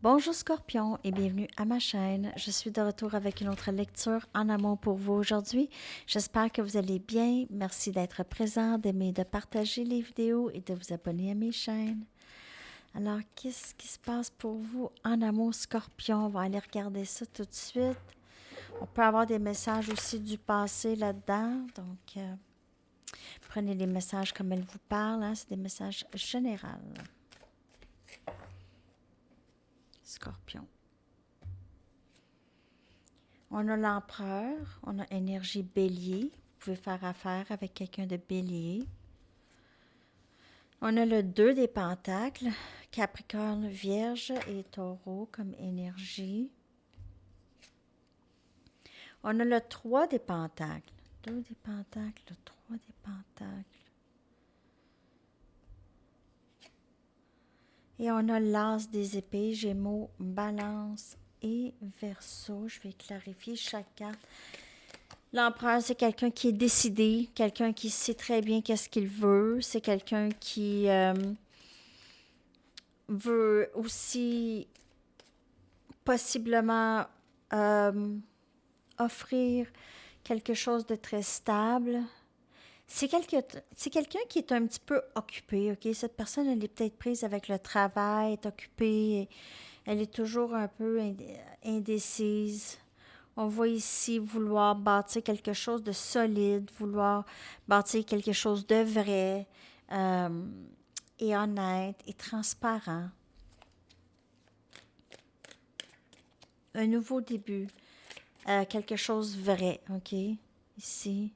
Bonjour Scorpion et bienvenue à ma chaîne. Je suis de retour avec une autre lecture en amour pour vous aujourd'hui. J'espère que vous allez bien. Merci d'être présent, d'aimer, de partager les vidéos et de vous abonner à mes chaînes. Alors, qu'est-ce qui se passe pour vous en amour Scorpion? On va aller regarder ça tout de suite. On peut avoir des messages aussi du passé là-dedans. Donc, prenez les messages comme elles vous parlent. Hein? C'est des messages généraux. Scorpion. On a l'empereur, on a énergie bélier. Vous pouvez faire affaire avec quelqu'un de bélier. On a le 2 des pentacles, Capricorne, Vierge et Taureau comme énergie. On a le 3 des pentacles, 2 des pentacles, le 3 des pentacles. Et on a l'as des épées, Gémeaux, Balance et Verseau. Je vais clarifier chaque carte. L'empereur, c'est quelqu'un qui est décidé, quelqu'un qui sait très bien qu'est-ce qu'il veut. C'est quelqu'un qui veut aussi possiblement offrir quelque chose de très stable. C'est quelqu'un qui est un petit peu occupé, OK? Cette personne, elle est peut-être prise avec le travail, est occupée, elle est toujours un peu indécise. On voit ici vouloir bâtir quelque chose de solide, vouloir bâtir quelque chose de vrai et honnête et transparent. Un nouveau début, quelque chose de vrai, OK? Ici.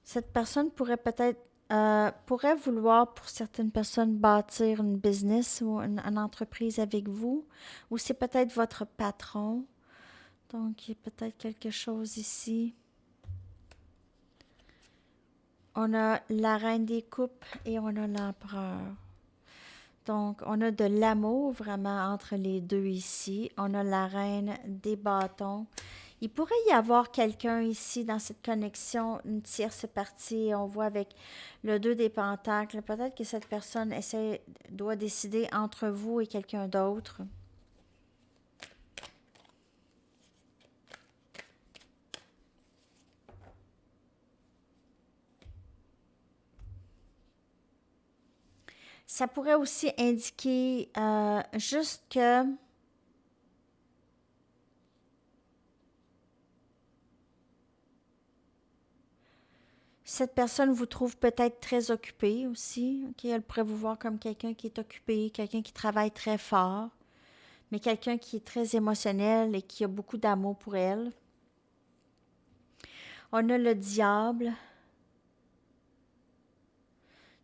Cette personne pourrait peut-être pourrait vouloir pour certaines personnes bâtir une business ou une entreprise avec vous, ou c'est peut-être votre patron. Donc, il y a peut-être quelque chose ici. On a la reine des coupes et on a l'empereur. Donc, on a de l'amour vraiment entre les deux ici. On a la reine des bâtons. Il pourrait y avoir quelqu'un ici dans cette connexion, une tierce partie. On voit avec le 2 des pentacles. Peut-être que cette personne doit décider entre vous et quelqu'un d'autre. Ça pourrait aussi indiquer juste que cette personne vous trouve peut-être très occupé aussi. Okay? Elle pourrait vous voir comme quelqu'un qui est occupé, quelqu'un qui travaille très fort, mais quelqu'un qui est très émotionnel et qui a beaucoup d'amour pour elle. On a le diable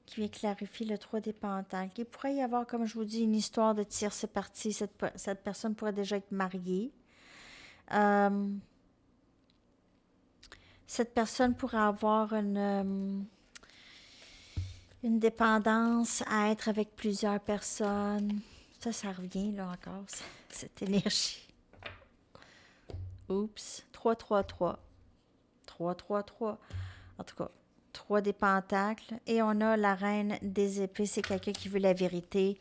qui vient clarifier le 3 des pentacles. Il pourrait y avoir, comme je vous dis, une histoire de tierce partie. Cette personne pourrait déjà être mariée. Cette personne pourrait avoir une dépendance à être avec plusieurs personnes. Ça revient là encore, cette énergie. Oups. 3-3-3. 3-3-3. En tout cas, 3 des pentacles. Et on a la reine des épées. C'est quelqu'un qui veut la vérité.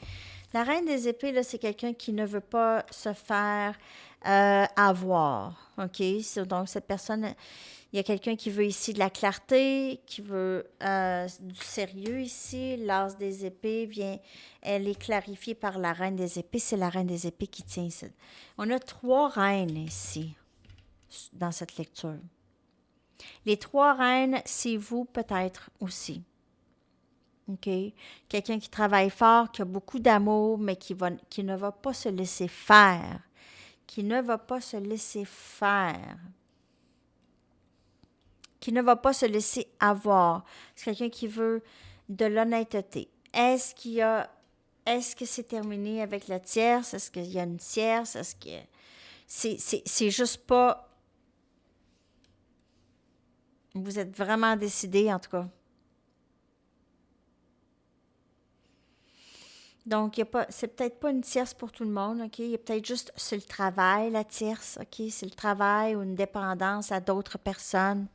La reine des épées, là, c'est quelqu'un qui ne veut pas se faire avoir. OK? Donc, cette personne, il y a quelqu'un qui veut ici de la clarté, qui veut du sérieux ici. L'as des épées vient, elle est clarifiée par la reine des épées. C'est la reine des épées qui tient ici. On a 3 reines ici, dans cette lecture. Les 3 reines, c'est vous peut-être aussi. OK? Quelqu'un qui travaille fort, qui a beaucoup d'amour, mais qui ne va pas se laisser faire. Qui ne va pas se laisser faire. Qui ne va pas se laisser avoir. C'est quelqu'un qui veut de l'honnêteté. Est-ce que c'est terminé avec la tierce? Est-ce qu'il y a une tierce? Est-ce que c'est juste pas... Vous êtes vraiment décidé, en tout cas. Donc, c'est peut-être pas une tierce pour tout le monde, OK? Il y a peut-être juste, c'est le travail, la tierce, OK? C'est le travail ou une dépendance à d'autres personnes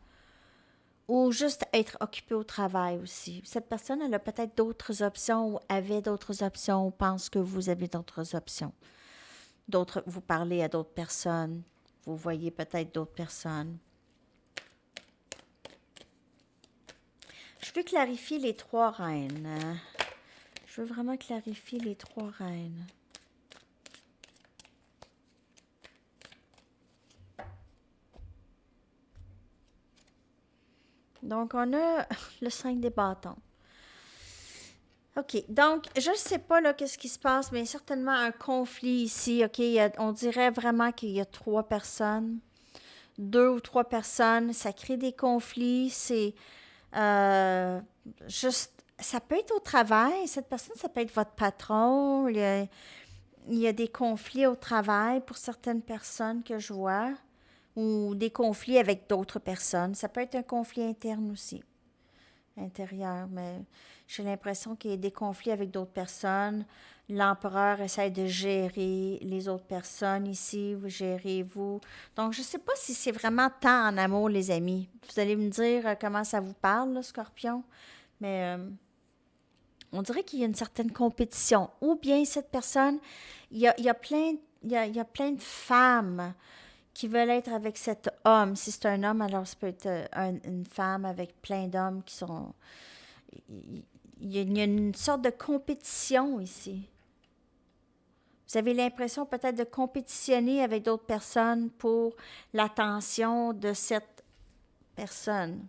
ou juste être occupé au travail aussi. Cette personne, elle a peut-être d'autres options ou avait d'autres options ou pense que vous avez d'autres options. D'autres, vous parlez à d'autres personnes. Vous voyez peut-être d'autres personnes. Je veux clarifier les 3 reines. Je veux vraiment clarifier les 3 reines. Donc, on a le 5 des bâtons. OK. Donc, je ne sais pas là qu'est-ce qui se passe, mais certainement un conflit ici. OK. On dirait vraiment qu'il y a 3 personnes. 2 ou 3 personnes. Ça crée des conflits. C'est juste... Ça peut être au travail. Cette personne, ça peut être votre patron. Il y a des conflits au travail pour certaines personnes que je vois. Ou des conflits avec d'autres personnes. Ça peut être un conflit interne aussi. Intérieur, mais j'ai l'impression qu'il y a des conflits avec d'autres personnes. L'empereur essaie de gérer les autres personnes ici, vous gérez vous. Donc, je ne sais pas si c'est vraiment tant en amour, les amis. Vous allez me dire comment ça vous parle, là, Scorpion, mais on dirait qu'il y a une certaine compétition. Ou bien cette personne, il y a plein, il y a plein de femmes qui veulent être avec cet homme. Si c'est un homme, alors ça peut être une femme avec plein d'hommes qui sont... Il y a une sorte de compétition ici. Vous avez l'impression peut-être de compétitionner avec d'autres personnes pour l'attention de cette personne.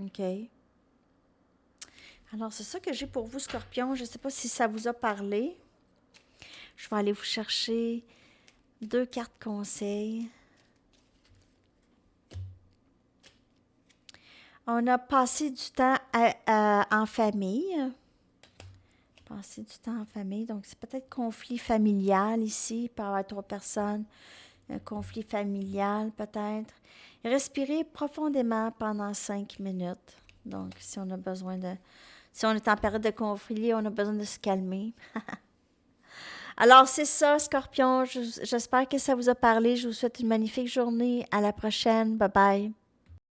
OK? Alors, c'est ça que j'ai pour vous, Scorpion. Je ne sais pas si ça vous a parlé. Je vais aller vous chercher 2 cartes conseils. On a passé du temps en famille. Passer du temps en famille. Donc, c'est peut-être conflit familial ici, par avoir 3 personnes. Un conflit familial, peut-être. Respirez profondément pendant 5 minutes. Donc, si on a besoin de... Si on est en période de conflit, on a besoin de se calmer. Alors, c'est ça, Scorpion. J'espère que ça vous a parlé. Je vous souhaite une magnifique journée. À la prochaine. Bye bye.